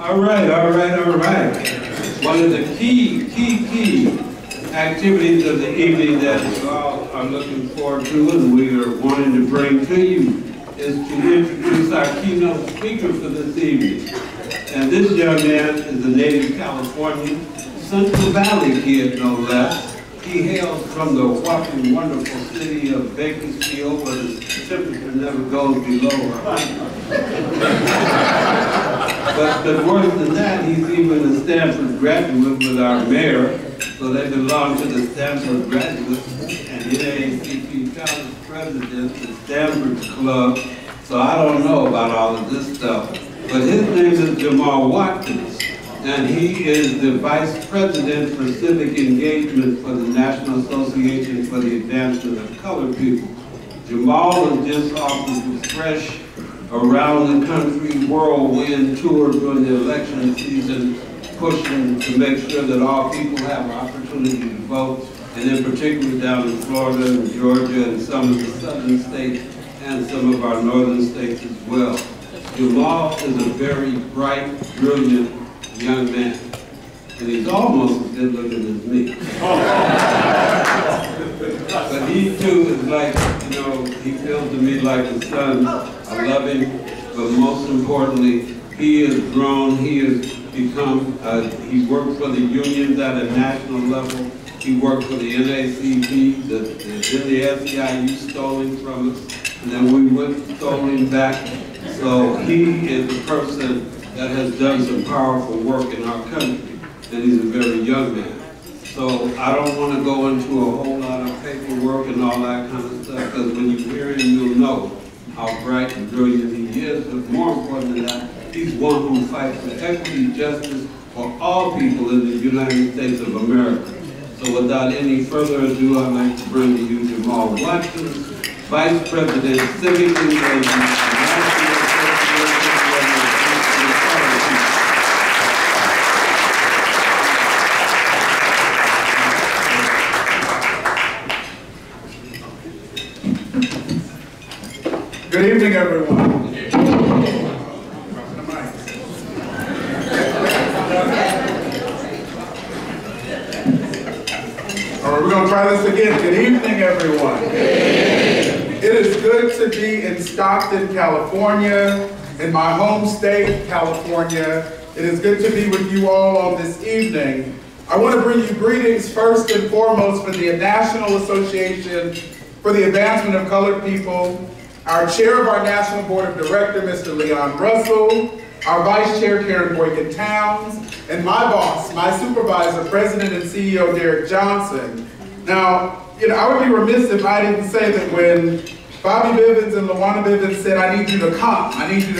All right. One of the key activities of the evening that we all are looking forward to and we are wanting to bring to you is to introduce our keynote speaker for this evening. And this young man is a native Californian, Central Valley kid, no less. He hails from the whopping wonderful city of Bakersfield, where the temperature never goes below 100. But worse than that, he's even a Stanford graduate with our mayor, so they belong to the Stanford graduates, and NAACP college president, the Stanford Club, so I don't know about all of this stuff. But his name is Jamal Watkins, and he is the Vice President for Civic Engagement for the National Association for the Advancement of Colored People. Jamal was just off of a fresh around the country whirlwind tour during the election season, pushing to make sure that all people have an opportunity to vote, and in particular down in Florida and Georgia and some of the southern states and some of our northern states as well. Jamal is a very bright, brilliant young man, and he's almost as good looking as me. But he too is like, you know, he feels to me like a son. I love him, but most importantly, he has grown, he has become, he worked for the unions at a national level. He worked for the NAACP, the SEIU stole him from us, and then we stole him back. So he is a person that has done some powerful work in our country, and he's a very young man. So I don't want to go into a whole lot of paperwork and all that kind of stuff, because when you hear him, you'll know how bright and brilliant he is. But more important than that, he's one who fights for equity, justice for all people in the United States of America. So without any further ado, I'd like to bring to you Jamal Watkins, Vice President, Civic Engagement. Good evening, everyone. All right, we're going to try this again. Good evening, everyone. It is good to be in Stockton, California, in my home state, California. It is good to be with you all on this evening. I want to bring you greetings first and foremost from the National Association for the Advancement of Colored People, our chair of our National Board of Directors, Mr. Leon Russell, our vice chair, Karen Boykin-Towns, and my boss, my supervisor, President and CEO, Derek Johnson. Now, I would be remiss if I didn't say that when Bobby Bivens and Luana Bivens said, I need you to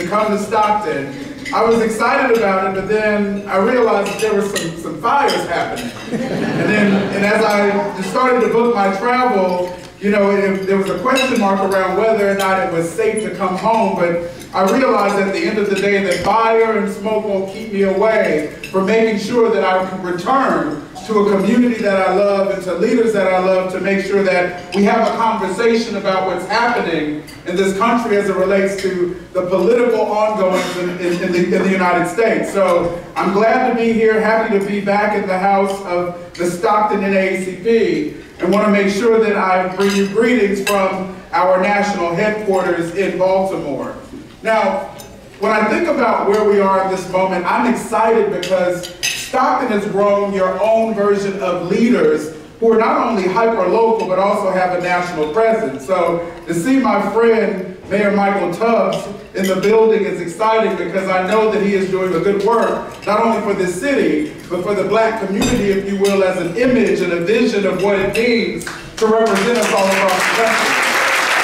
come to Stockton, I was excited about it, but then I realized that there were some fires happening. And as I just started to book my travel, there was a question mark around whether or not it was safe to come home, but I realized at the end of the day that fire and smoke won't keep me away from making sure that I can return to a community that I love and to leaders that I love to make sure that we have a conversation about what's happening in this country as it relates to the political ongoings in the United States. So I'm glad to be here, happy to be back in the house of the Stockton NAACP, and want to make sure that I bring you greetings from our national headquarters in Baltimore. Now, when I think about where we are in this moment, I'm excited because Stockton has grown your own version of leaders who are not only hyper-local, but also have a national presence. So to see my friend, Mayor Michael Tubbs, in the building is exciting because I know that he is doing a good work, not only for this city, but for the black community, if you will, as an image and a vision of what it means to represent us all across the country.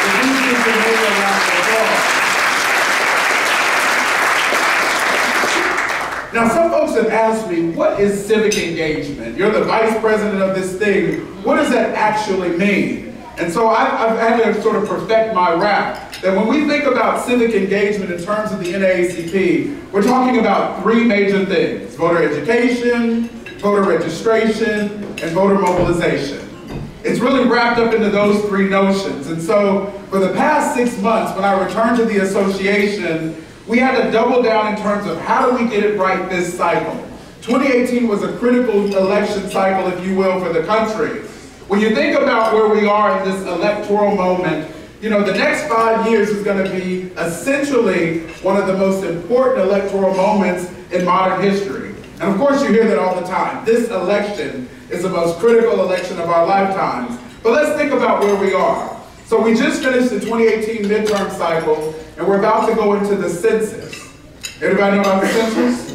If you think the mayor around the world. Now, some folks have asked me, what is civic engagement? You're the vice president of this thing. What does that actually mean? And so I've had to sort of perfect my rap, that when we think about civic engagement in terms of the NAACP, we're talking about three major things: voter education, voter registration, and voter mobilization. It's really wrapped up into those three notions. And so for the past 6 months, when I returned to the association, we had to double down in terms of how do we get it right this cycle. 2018 was a critical election cycle, if you will, for the country. When you think about where we are in this electoral moment, you know, the next 5 years is going to be essentially one of the most important electoral moments in modern history. And of course you hear that all the time. This election is the most critical election of our lifetimes. But let's think about where we are. So we just finished the 2018 midterm cycle, and we're about to go into the census. Everybody know about the census?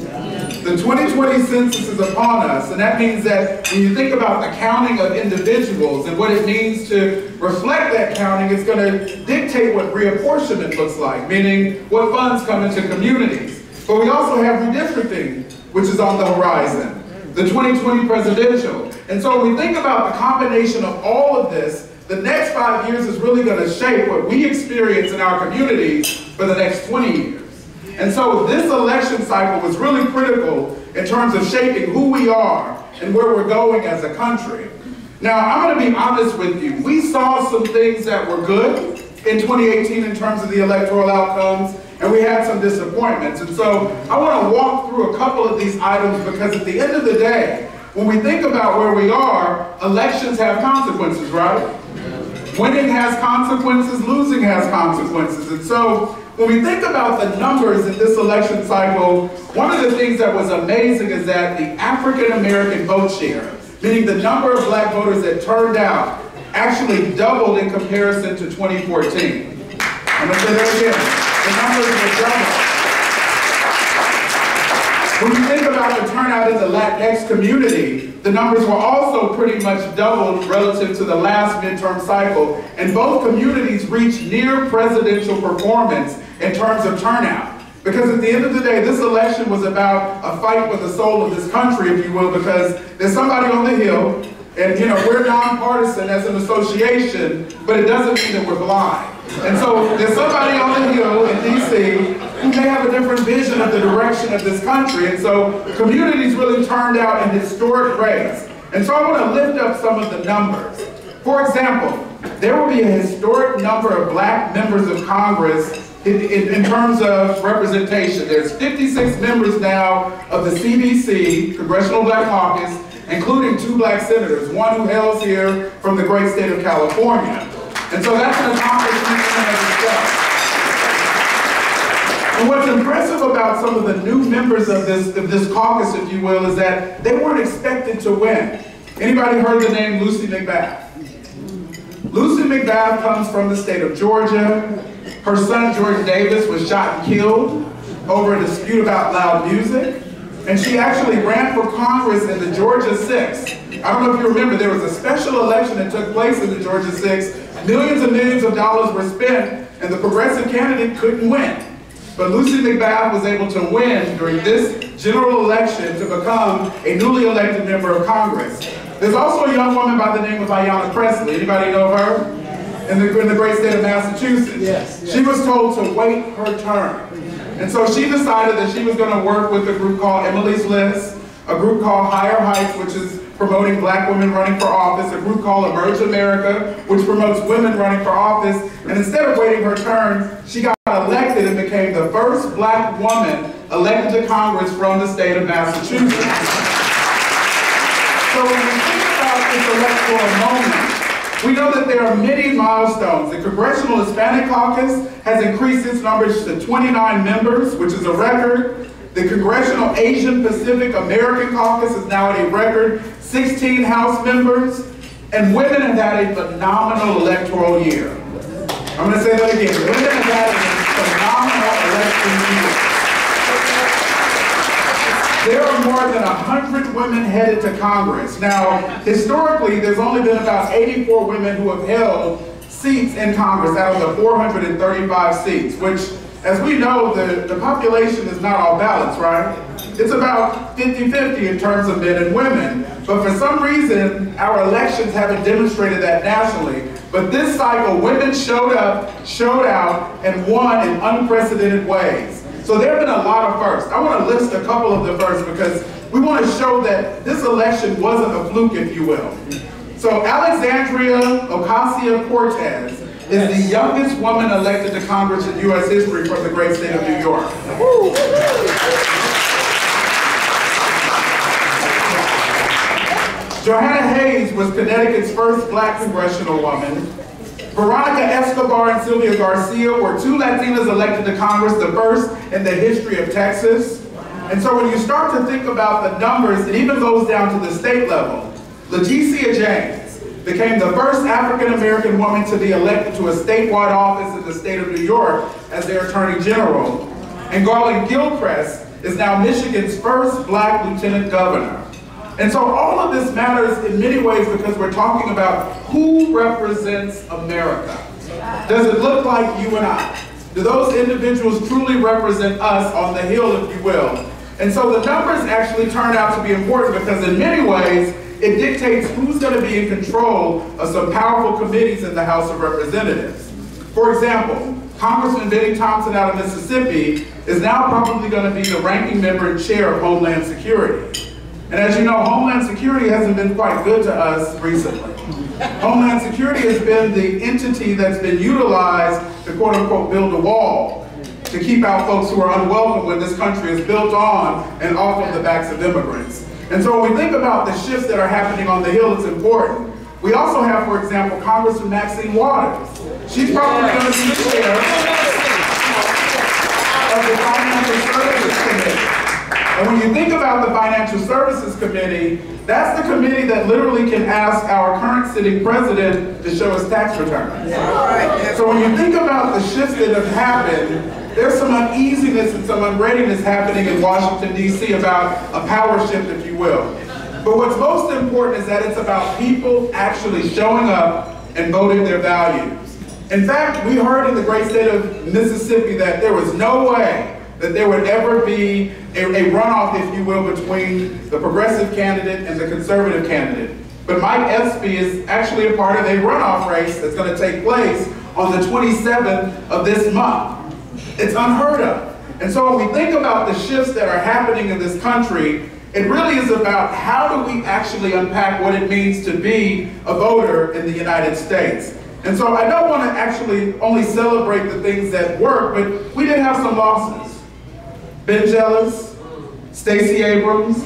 The 2020 census is upon us, and that means that when you think about the counting of individuals and what it means to reflect that counting, it's going to dictate what reapportionment looks like, meaning what funds come into communities. But we also have redistricting, which is on the horizon, the 2020 presidential. And so when we think about the combination of all of this, the next 5 years is really going to shape what we experience in our communities for the next 20 years. And so this election cycle was really critical in terms of shaping who we are and where we're going as a country. Now, I'm going to be honest with you. We saw some things that were good in 2018 in terms of the electoral outcomes, and we had some disappointments. And so I want to walk through a couple of these items because at the end of the day, when we think about where we are, elections have consequences, right? Winning has consequences, losing has consequences. And so when we think about the numbers in this election cycle, one of the things that was amazing is that the African American vote share, meaning the number of black voters that turned out, actually doubled in comparison to 2014. I'm going to say that again. The numbers were doubled. When you think about the turnout in the Latinx community, the numbers were also pretty much doubled relative to the last midterm cycle, and both communities reached near presidential performance in terms of turnout. Because at the end of the day, this election was about a fight for the soul of this country, if you will, because there's somebody on the Hill, and you know, we're nonpartisan as an association, but it doesn't mean that we're blind. And so there's somebody on the Hill in DC who may have a different vision of the direction of this country. And so communities really turned out in historic ways. And so I want to lift up some of the numbers. For example, there will be a historic number of black members of Congress in terms of representation. There's 56 members now of the CBC, Congressional Black Caucus, including 2 black senators, one who hails here from the great state of California. And so that's an accomplishment in and of itself. And what's impressive about some of the new members of this caucus, if you will, is that they weren't expected to win. Anybody heard the name Lucy McBath? Lucy McBath comes from the state of Georgia. Her son, Jordan Davis, was shot and killed over a dispute about loud music. And she actually ran for Congress in the Georgia 6. I don't know if you remember, there was a special election that took place in the Georgia 6. Millions and millions of dollars were spent, and the progressive candidate couldn't win. But Lucy McBath was able to win during this general election to become a newly elected member of Congress. There's also a young woman by the name of Ayanna Pressley. Anybody know of her? In the great state of Massachusetts. Yes. She was told to wait her turn. And so she decided that she was going to work with a group called Emily's List, a group called Higher Heights, which is promoting black women running for office, a group called Emerge America, which promotes women running for office. And instead of waiting her turn, she got elected and became the first black woman elected to Congress from the state of Massachusetts. So when we think about this electoral moment, we know that there are many milestones. The Congressional Hispanic Caucus has increased its numbers to 29 members, which is a record. The Congressional Asian Pacific American Caucus is now at a record 16 House members, and women have had a phenomenal electoral year. I'm going to say that again. Women have had a phenomenal election year. There are more than 100 women headed to Congress. Now, historically, there's only been about 84 women who have held seats in Congress out of the 435 seats, which, as we know, the population is not all balanced, right? It's about 50-50 in terms of men and women. But for some reason, our elections haven't demonstrated that nationally. But this cycle, women showed up, showed out, and won in unprecedented ways. So there have been a lot of firsts. I want to list a couple of the firsts because we want to show that this election wasn't a fluke, if you will. So Alexandria Ocasio-Cortez is the youngest woman elected to Congress in U.S. history from the great state of New York. Johanna Hayes was Connecticut's first black congressional woman. Veronica Escobar and Sylvia Garcia were two Latinas elected to Congress, the first in the history of Texas. And so when you start to think about the numbers, it even goes down to the state level. Leticia James became the first African-American woman to be elected to a statewide office in the state of New York as their Attorney General. And Garland Gilchrist is now Michigan's first black lieutenant governor. And so all of this matters in many ways because we're talking about who represents America. Does it look like you and I? Do those individuals truly represent us on the Hill, if you will? And so the numbers actually turn out to be important because in many ways, it dictates who's going to be in control of some powerful committees in the House of Representatives. For example, Congressman Benny Thompson out of Mississippi is now probably going to be the ranking member and chair of Homeland Security. And as you know, Homeland Security hasn't been quite good to us recently. Homeland Security has been the entity that's been utilized to quote unquote build a wall to keep out folks who are unwelcome when this country is built on and off of the backs of immigrants. And so when we think about the shifts that are happening on the Hill, it's important. We also have, for example, Congressman Maxine Waters. She's probably going to be the chair of the Financial Services Committee. And when you think about the Financial Services Committee, that's the committee that literally can ask our current sitting president to show us tax returns. So when you think about the shifts that have happened, there's some uneasiness and some unreadiness happening in Washington, D.C. about a power shift, if you will. But what's most important is that it's about people actually showing up and voting their values. In fact, we heard in the great state of Mississippi that there was no way that there would ever be a runoff, if you will, between the progressive candidate and the conservative candidate. But Mike Espy is actually a part of a runoff race that's going to take place on the 27th of this month. It's unheard of. And so when we think about the shifts that are happening in this country, it really is about how do we actually unpack what it means to be a voter in the United States. And so I don't want to actually only celebrate the things that work, but we did have some losses. Ben Jealous, Stacey Abrams,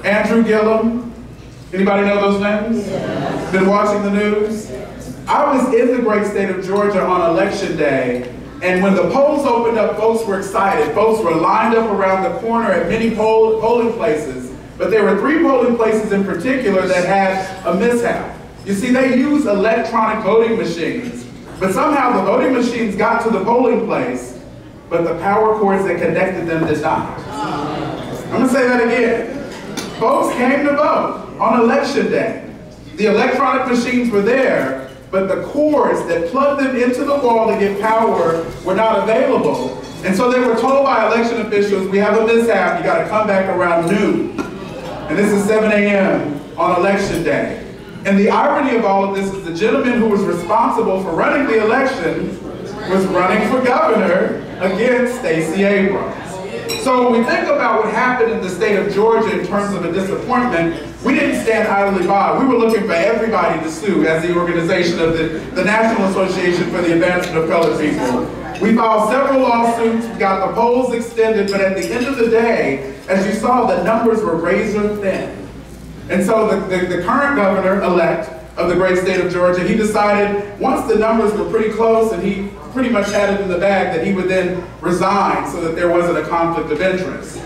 Andrew Gillum. Anybody know those names? Yeah. Been watching the news? I was in the great state of Georgia on election day, and when the polls opened up, folks were excited. Folks were lined up around the corner at many polling places, but there were 3 polling places in particular that had a mishap. You see, they use electronic voting machines, but somehow the voting machines got to the polling place, but the power cords that connected them did not. I'm going to say that again. Folks came to vote on election day. The electronic machines were there, but the cords that plugged them into the wall to get power were not available. And so they were told by election officials, we have a mishap, you got to come back around noon. And this is 7 a.m. on election day. And the irony of all of this is the gentleman who was responsible for running the election was running for governor against Stacey Abrams. So when we think about what happened in the state of Georgia in terms of a disappointment, we didn't stand idly by. We were looking for everybody to sue as the organization of the National Association for the Advancement of Colored People. We filed several lawsuits, we got the polls extended, but at the end of the day, as you saw, the numbers were razor thin. And so the current governor-elect of the great state of Georgia, he decided once the numbers were pretty close and he pretty much had it in the bag that he would then resign so that there wasn't a conflict of interest.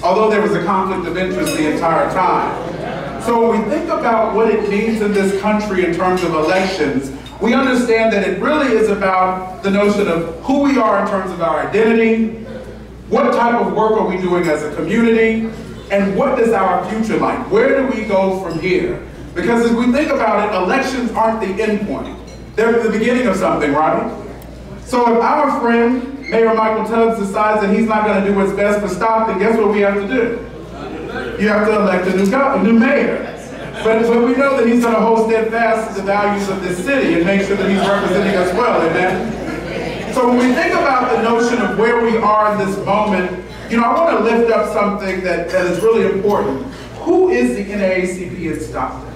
Although there was a conflict of interest the entire time. So when we think about what it means in this country in terms of elections, we understand that it really is about the notion of who we are in terms of our identity, what type of work are we doing as a community, and what is our future like? Where do we go from here? Because as we think about it, elections aren't the end point. They're the beginning of something, right? So if our friend, Mayor Michael Tubbs, decides that he's not going to do what's best for Stockton, guess what we have to do? You have to elect a new mayor. But we know that he's going to hold steadfast to the values of this city and make sure that he's representing us well, amen? So when we think about the notion of where we are in this moment, you know, I want to lift up something that is really important. Who is the NAACP in Stockton?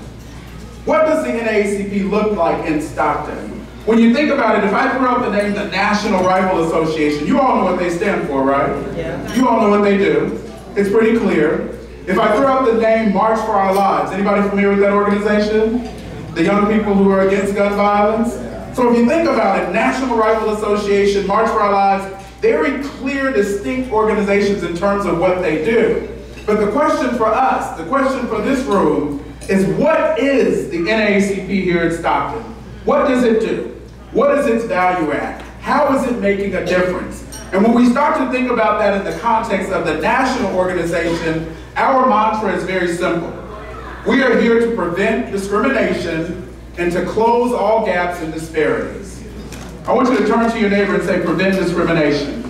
What does the NAACP look like in Stockton? When you think about it, if I threw out the name the National Rifle Association, you all know what they stand for, right? Yeah. You all know what they do. It's pretty clear. If I threw out the name March for Our Lives, anybody familiar with that organization? The young people who are against gun violence? So if you think about it, National Rifle Association, March for Our Lives, very clear, distinct organizations in terms of what they do. But the question for us, the question for this room, is what is the NAACP here in Stockton? What does it do? What is its value add? How is it making a difference? And when we start to think about that in the context of the national organization, our mantra is very simple. We are here to prevent discrimination and to close all gaps and disparities. I want you to turn to your neighbor and say, prevent discrimination.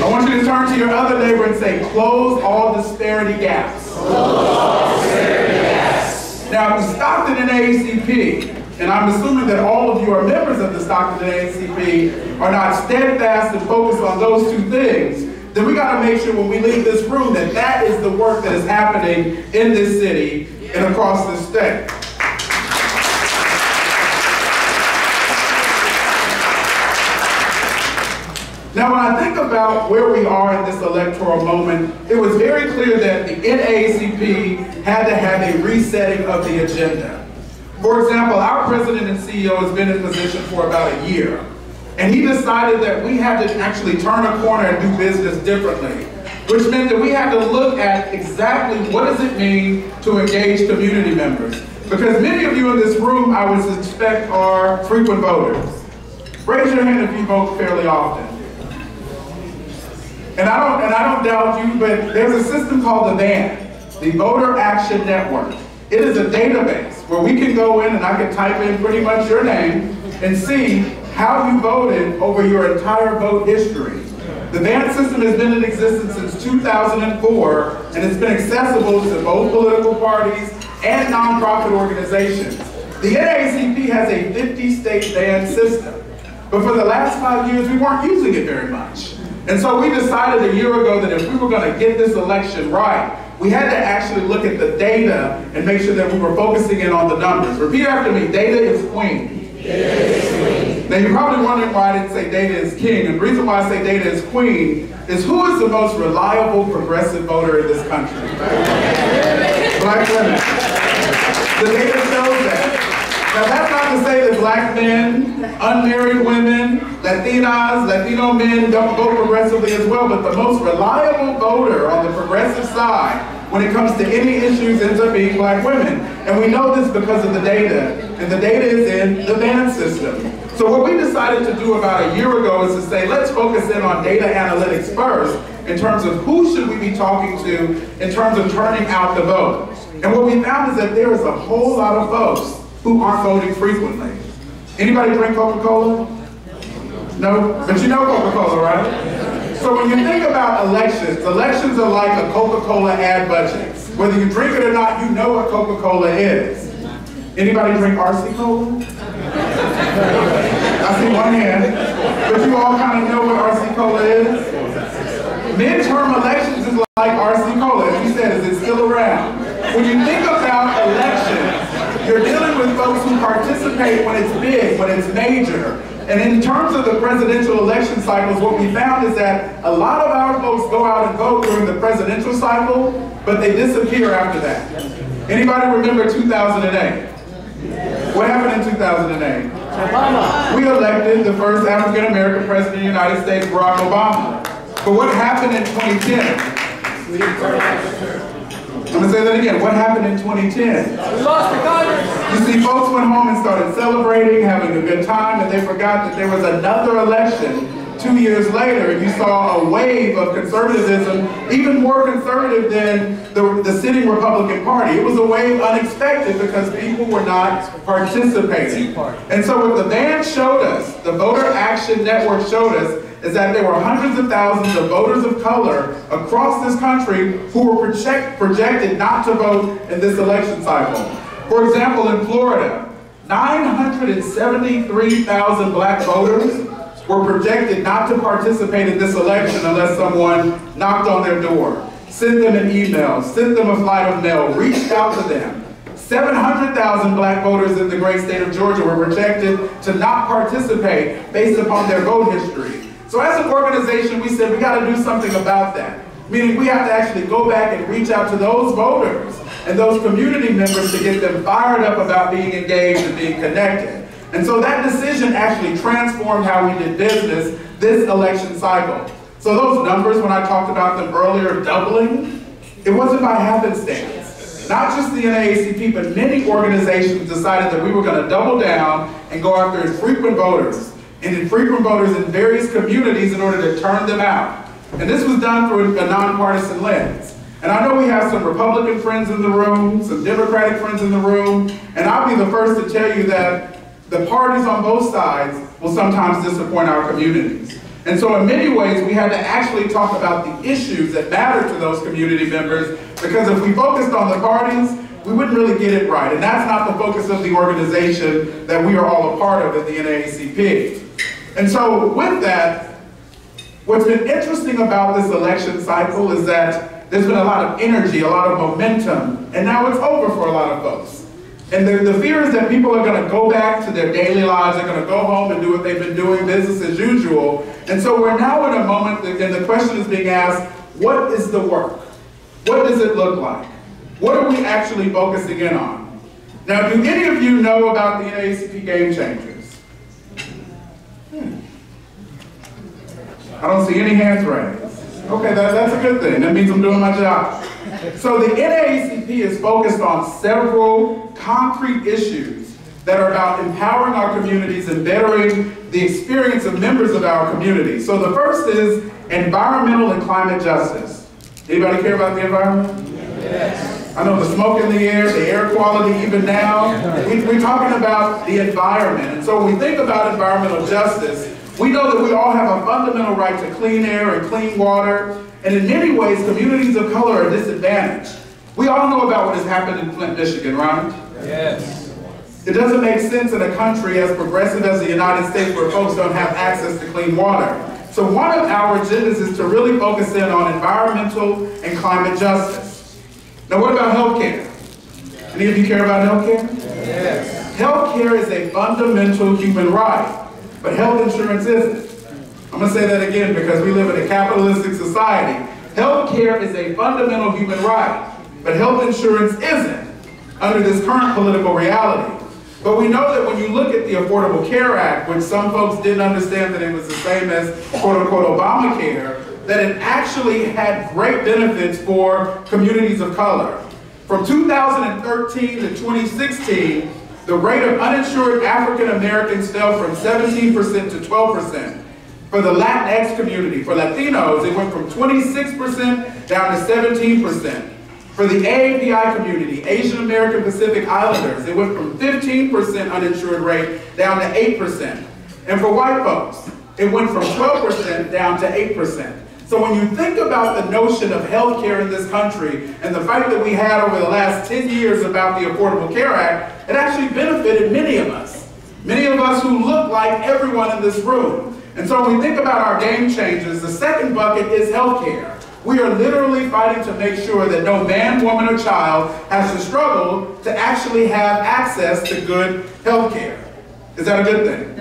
I want you to turn to your other neighbor and say, close all disparity gaps. Close all disparity gaps. Now, the Stockton NAACP, and I'm assuming that all of you are members of the Stockton NAACP, are not steadfast and focused on those two things, then we got to make sure when we leave this room that that is the work that is happening in this city and across this state. Now, when I think about where we are in this electoral moment, it was very clear that the NAACP had to have a resetting of the agenda. For example, our president and CEO has been in position for about a year, and he decided that we had to actually turn a corner and do business differently, which meant that we had to look at exactly what does it mean to engage community members. Because many of you in this room, I would suspect, are frequent voters. Raise your hand if you vote fairly often. And I don't doubt you, but there's a system called the BAN, the Voter Action Network. It is a database where we can go in and I can type in pretty much your name and see how you voted over your entire vote history. The BAN system has been in existence since 2004, and it's been accessible to both political parties and nonprofit organizations. The NAACP has a 50-state BAN system, but for the last 5 years we weren't using it very much. And so we decided a year ago that if we were going to get this election right, we had to actually look at the data and make sure that we were focusing in on the numbers. Repeat after me, data is queen. Data is queen. Now you're probably wondering why I didn't say data is king. And the reason why I say data is queen is who is the most reliable progressive voter in this country? Black women. The data shows that. Now that's not to say that black men, unmarried women, Latinas, Latino men don't vote progressively as well, but the most reliable voter on the progressive side when it comes to any issues ends up being black women. And we know this because of the data, and the data is in the BAN system. So what we decided to do about a year ago is to say, let's focus in on data analytics first in terms of who should we be talking to in terms of turning out the vote. And what we found is that there is a whole lot of folks who aren't voting frequently. Anybody drink Coca-Cola? No? But you know Coca-Cola, right? So when you think about elections, elections are like a Coca-Cola ad budget. Whether you drink it or not, you know what Coca-Cola is. Anybody drink RC Cola? I see one hand. But you all kind of know what RC Cola is? Midterm elections is like RC Cola. As you said, is it still around? When you think about elections, you're dealing with folks who participate when it's big, when it's major. And in terms of the presidential election cycles, what we found is that a lot of our folks go out and vote during the presidential cycle, but they disappear after that. Anybody remember 2008? What happened in 2008? Obama. We elected the first African-American president of the United States, Barack Obama. But what happened in 2010? I'm going to say that again. What happened in 2010? We lost the Congress. You see, folks went home and started celebrating, having a good time, and they forgot that there was another election 2 years later, and you saw a wave of conservatism, even more conservative than the sitting Republican Party. It was a wave unexpected because people were not participating. And so what the BAN showed us, the Voter Action Network showed us, is that there were hundreds of thousands of voters of color across this country who were projected not to vote in this election cycle. For example, in Florida, 973,000 black voters were projected not to participate in this election unless someone knocked on their door, sent them an email, sent them a flight of mail, reached out to them, 700,000 black voters in the great state of Georgia were projected to not participate based upon their vote history. So as an organization, we said we got to do something about that. Meaning we have to actually go back and reach out to those voters and those community members to get them fired up about being engaged and being connected. And so that decision actually transformed how we did business this election cycle. So those numbers, when I talked about them earlier, doubling, it wasn't by happenstance. Not just the NAACP, but many organizations decided that we were going to double down and go after infrequent voters and infrequent voters in various communities in order to turn them out. And this was done through a nonpartisan lens. And I know we have some Republican friends in the room, some Democratic friends in the room, and I'll be the first to tell you that the parties on both sides will sometimes disappoint our communities. And so in many ways, we had to actually talk about the issues that matter to those community members, because if we focused on the parties, we wouldn't really get it right. And that's not the focus of the organization that we are all a part of at the NAACP. And so with that, what's been interesting about this election cycle is that there's been a lot of energy, a lot of momentum, and now it's over for a lot of folks. And the fear is that people are going to go back to their daily lives, they're going to go home and do what they've been doing, business as usual. And so we're now in a moment, and the question is being asked, what is the work? What does it look like? What are we actually focusing in on? Now, do any of you know about the NAACP Game Changers? I don't see any hands raised. Okay, that's a good thing. That means I'm doing my job. So the NAACP is focused on several concrete issues that are about empowering our communities and bettering the experience of members of our community. So the first is environmental and climate justice. Anybody care about the environment? Yes. I know the smoke in the air quality even now. We're talking about the environment. And so when we think about environmental justice, we know that we all have a fundamental right to clean air and clean water. And in many ways, communities of color are disadvantaged. We all know about what has happened in Flint, Michigan, right? Yes. It doesn't make sense in a country as progressive as the United States where folks don't have access to clean water. So one of our agendas is to really focus in on environmental and climate justice. Now what about healthcare? Any of you care about healthcare? Yes. Healthcare is a fundamental human right, but health insurance isn't. I'm going to say that again because we live in a capitalistic society. Healthcare is a fundamental human right, but health insurance isn't under this current political reality. But we know that when you look at the Affordable Care Act, which some folks didn't understand that it was the same as quote-unquote Obamacare, that it actually had great benefits for communities of color. From 2013 to 2016, the rate of uninsured African Americans fell from 17% to 12%. For the Latinx community, for Latinos, it went from 26% down to 17%. For the AAPI community, Asian American Pacific Islanders, it went from 15% uninsured rate down to 8%. And for white folks, it went from 12% down to 8%. So when you think about the notion of healthcare in this country and the fight that we had over the last 10 years about the Affordable Care Act, it actually benefited many of us. Many of us who look like everyone in this room. And so when we think about our game changers, the second bucket is healthcare. We are literally fighting to make sure that no man, woman, or child has to struggle to actually have access to good healthcare. Is that a good thing?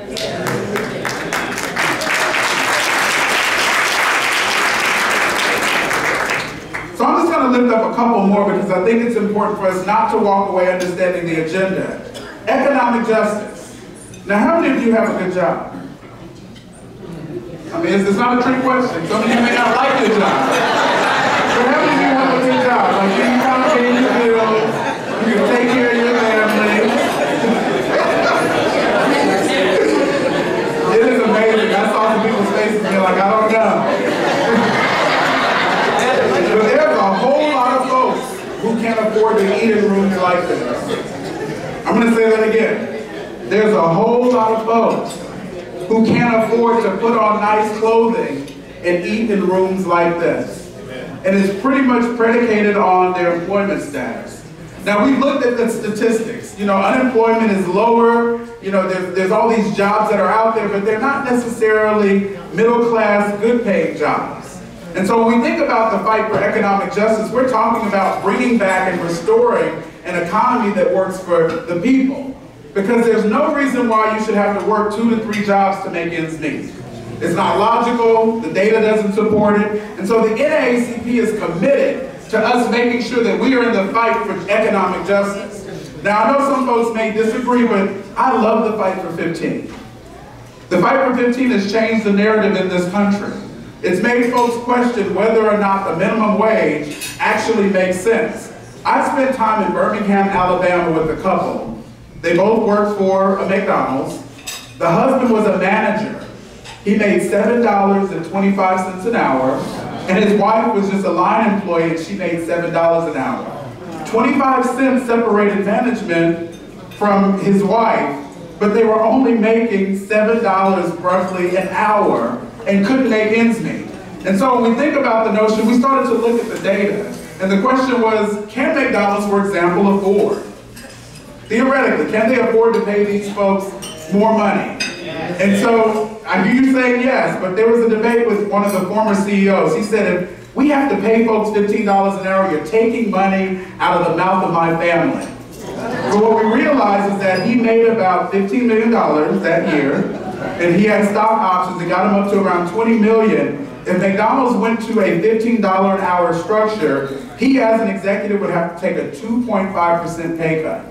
So I'm just going to lift up a couple more because I think it's important for us not to walk away understanding the agenda. Economic justice. Now, how many of you have a good job? I mean, it's not a trick question. Some of you may not like your job. But how many of you have a good job? Like, you can kind of pay your bills, you can take care of your family. It is amazing. I saw some people's faces and they're like, I don't know. But there's a whole lot of folks who can't afford to eat in rooms like this. I'm going to say that again. There's a whole lot of folks who can't afford to put on nice clothing and eat in rooms like this. And it's pretty much predicated on their employment status. Now we've looked at the statistics. You know, unemployment is lower. You know, there's all these jobs that are out there, but they're not necessarily middle class, good paying jobs. And so when we think about the fight for economic justice, we're talking about bringing back and restoring an economy that works for the people. Because there's no reason why you should have to work 2 to 3 jobs to make ends meet. It's not logical, the data doesn't support it, and so the NAACP is committed to us making sure that we are in the fight for economic justice. Now, I know some folks may disagree, but I love the fight for 15. The fight for 15 has changed the narrative in this country. It's made folks question whether or not the minimum wage actually makes sense. I spent time in Birmingham, Alabama with a couple. They both worked for a McDonald's. The husband was a manager. He made $7.25 an hour, and his wife was just a line employee and she made $7 an hour. 25 cents separated management from his wife, but they were only making $7 roughly an hour and couldn't make ends meet. And so when we think about the notion, we started to look at the data, and the question was, can McDonald's, for example, afford? Theoretically, can they afford to pay these folks more money? And so I hear you saying yes, but there was a debate with one of the former CEOs. He said, if we have to pay folks $15 an hour, you're taking money out of the mouth of my family. But what we realized is that he made about $15 million that year, and he had stock options that got him up to around $20 million. If McDonald's went to a $15 an hour structure, he as an executive would have to take a 2.5% pay cut.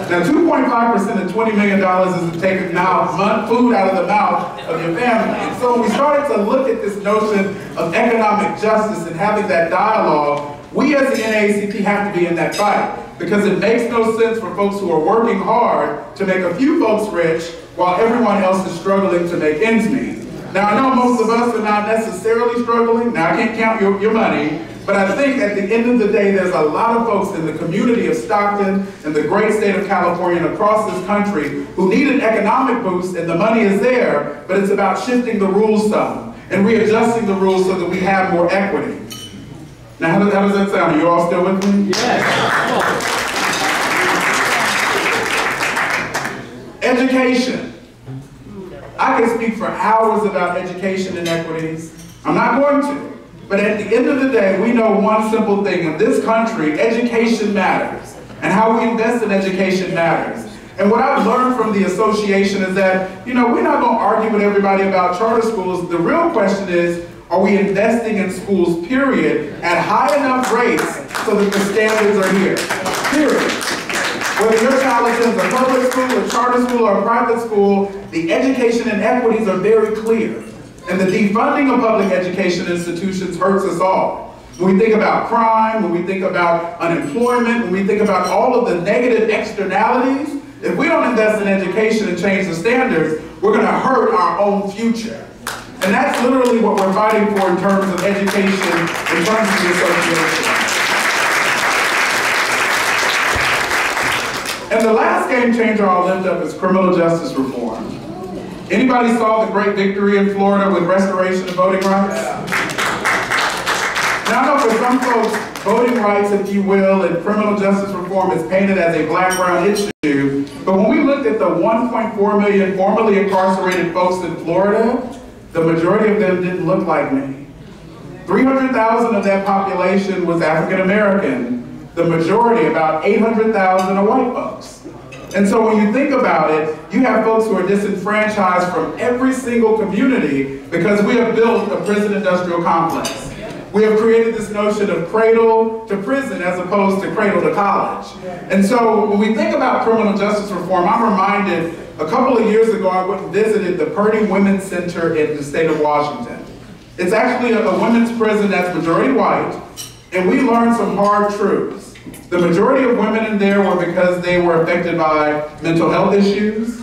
Now, 2.5% of $20 million is taking food out of the mouth of your family. And so when we started to look at this notion of economic justice and having that dialogue, we as the NAACP have to be in that fight, because it makes no sense for folks who are working hard to make a few folks rich while everyone else is struggling to make ends meet. Now, I know most of us are not necessarily struggling. Now, I can't count your money, but I think at the end of the day, there's a lot of folks in the community of Stockton and the great state of California and across this country who need an economic boost, and the money is there, but it's about shifting the rules some and readjusting the rules so that we have more equity. Now, how does that sound? Are you all still with me? Yes. Education. I can speak for hours about education inequities. I'm not going to. But at the end of the day, we know one simple thing. In this country, education matters. And how we invest in education matters. And what I've learned from the association is that, we're not going to argue with everybody about charter schools. The real question is, are we investing in schools, period, at high enough rates so that the standards are here, period. Whether your child attends a public school, a charter school, or a private school, the education inequities are very clear. And the defunding of public education institutions hurts us all. When we think about crime, when we think about unemployment, when we think about all of the negative externalities, if we don't invest in education and change the standards, we're going to hurt our own future. And that's literally what we're fighting for in terms of education, in terms of the association. And the last game changer I'll lift up is criminal justice reform. Anybody saw the great victory in Florida with restoration of voting rights? Now I know for some folks, voting rights, if you will, and criminal justice reform is painted as a black-brown issue. But when we looked at the 1.4 million formerly incarcerated folks in Florida, the majority of them didn't look like me. 300,000 of that population was African American. The majority, about 800,000, are white folks. And so when you think about it, you have folks who are disenfranchised from every single community because we have built a prison industrial complex. We have created this notion of cradle to prison as opposed to cradle to college. And so when we think about criminal justice reform, I'm reminded a couple of years ago I went and visited the Purdy Women's Center in the state of Washington. It's actually a women's prison that's majority white, and we learned some hard truths. The majority of women in there were because they were affected by mental health issues,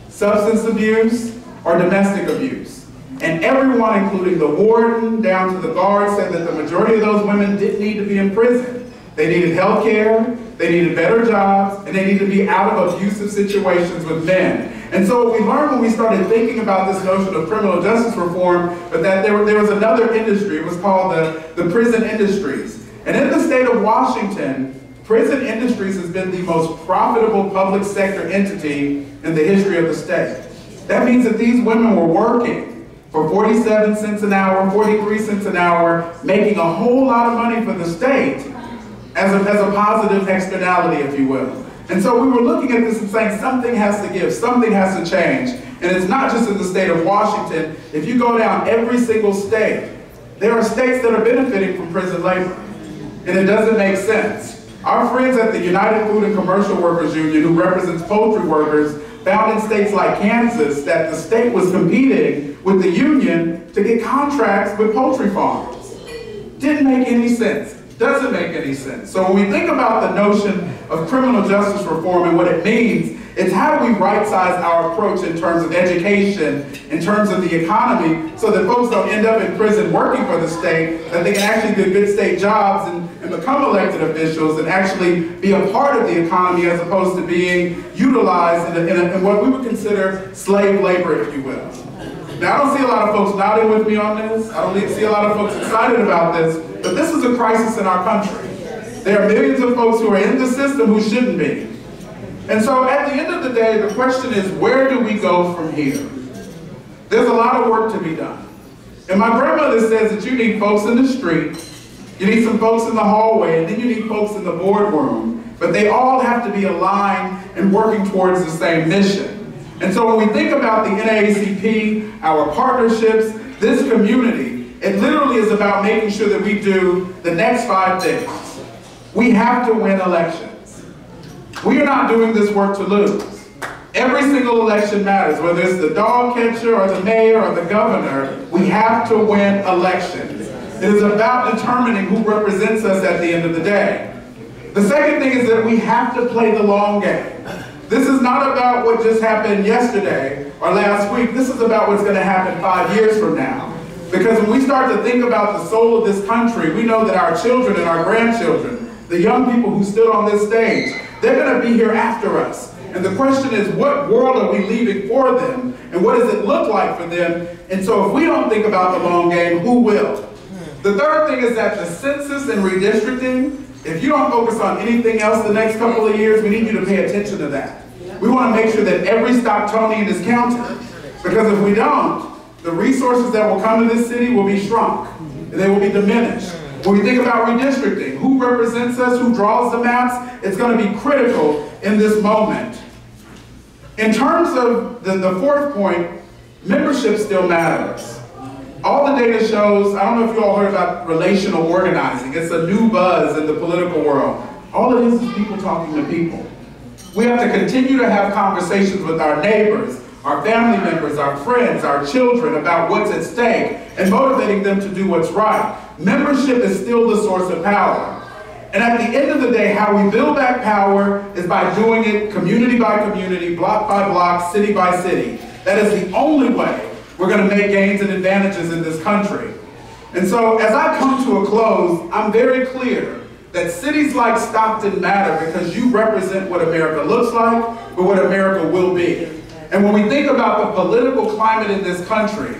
substance abuse, or domestic abuse. And everyone, including the warden down to the guard, said that the majority of those women didn't need to be in prison. They needed health care, they needed better jobs, and they needed to be out of abusive situations with men. And so what we learned when we started thinking about this notion of criminal justice reform, but that there was another industry. It was called the prison industries. And in the state of Washington, prison industries has been the most profitable public sector entity in the history of the state. That means that these women were working for 47 cents an hour, 43 cents an hour, making a whole lot of money for the state, as a positive externality, if you will. And so we were looking at this and saying something has to give, something has to change. And it's not just in the state of Washington. If you go down every single state, there are states that are benefiting from prison labor. And it doesn't make sense. Our friends at the United Food and Commercial Workers Union, who represents poultry workers, found in states like Kansas that the state was competing with the union to get contracts with poultry farmers. Didn't make any sense. Doesn't make any sense. So when we think about the notion of criminal justice reform and what it means, it's how do we right-size our approach in terms of education, in terms of the economy, so that folks don't end up in prison working for the state, that they can actually do good state jobs and become elected officials and actually be a part of the economy as opposed to being utilized in what we would consider slave labor, if you will. Now, I don't see a lot of folks nodding with me on this. I don't see a lot of folks excited about this, but this is a crisis in our country. There are millions of folks who are in the system who shouldn't be. And so at the end of the day, the question is, where do we go from here? There's a lot of work to be done. And my grandmother says that you need folks in the street, you need some folks in the hallway, and then you need folks in the boardroom. But they all have to be aligned and working towards the same mission. And so when we think about the NAACP, our partnerships, this community, it literally is about making sure that we do the next 5 things. We have to win elections. We are not doing this work to lose. Every single election matters, whether it's the dog catcher or the mayor or the governor, we have to win elections. It is about determining who represents us at the end of the day. The second thing is that we have to play the long game. This is not about what just happened yesterday or last week. This is about what's going to happen 5 years from now. Because when we start to think about the soul of this country, we know that our children and our grandchildren, the young people who stood on this stage, they're going to be here after us. And the question is, what world are we leaving for them? And what does it look like for them? And so if we don't think about the long game, who will? The third thing is that the census and redistricting, if you don't focus on anything else the next couple of years, we need you to pay attention to that. We want to make sure that every Stocktonian is counted. Because if we don't, the resources that will come to this city will be shrunk. And they will be diminished. When we think about redistricting, who represents us, who draws the maps, it's going to be critical in this moment. In terms of the fourth point, membership still matters. All the data shows, I don't know if you all heard about relational organizing. It's a new buzz in the political world. All it is people talking to people. We have to continue to have conversations with our neighbors, our family members, our friends, our children about what's at stake and motivating them to do what's right. Membership is still the source of power. And at the end of the day, how we build back power is by doing it community by community, block by block, city by city. That is the only way we're going to make gains and advantages in this country. And so as I come to a close, I'm very clear that cities like Stockton matter because you represent what America looks like, but what America will be. And when we think about the political climate in this country,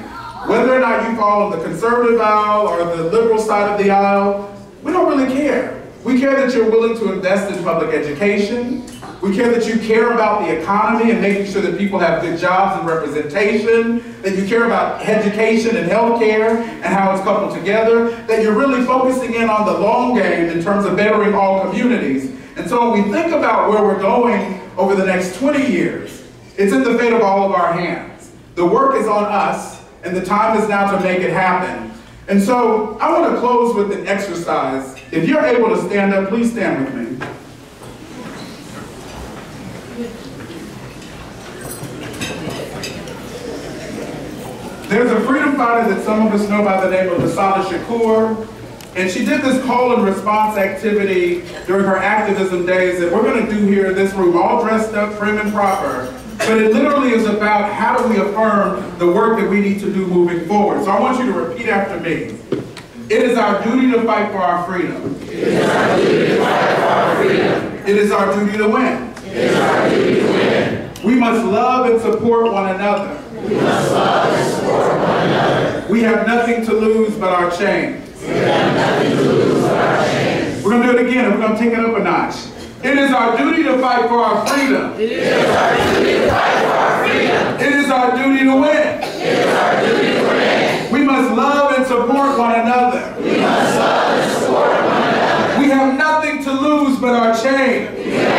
whether or not you fall on the conservative aisle or the liberal side of the aisle, we don't really care. We care that you're willing to invest in public education. We care that you care about the economy and making sure that people have good jobs and representation, that you care about education and healthcare and how it's coupled together, that you're really focusing in on the long game in terms of bettering all communities. And so when we think about where we're going over the next 20 years, it's in the fate of all of our hands. The work is on us, and the time is now to make it happen. And so I want to close with an exercise. If you're able to stand up, please stand with me. There's a freedom fighter that some of us know by the name of Asada Shakur, and she did this call and response activity during her activism days that we're going to do here in this room, all dressed up, prim and proper. But it literally is about how do we affirm the work that we need to do moving forward. So I want you to repeat after me. It is our duty to fight for our freedom. It is our duty to fight for our freedom. It is our duty to win. It is our duty to win. We must love and support one another. We must love and support one another. We have nothing to lose but our chains. We have nothing to lose but our chains. We're going to do it again, and we're going to take it up a notch. It is our duty to fight for our freedom. It is our duty to fight for our freedom. It is our duty to win. It is our duty to win. We must love and support one another. We must love and support one another. We have nothing to but are changed.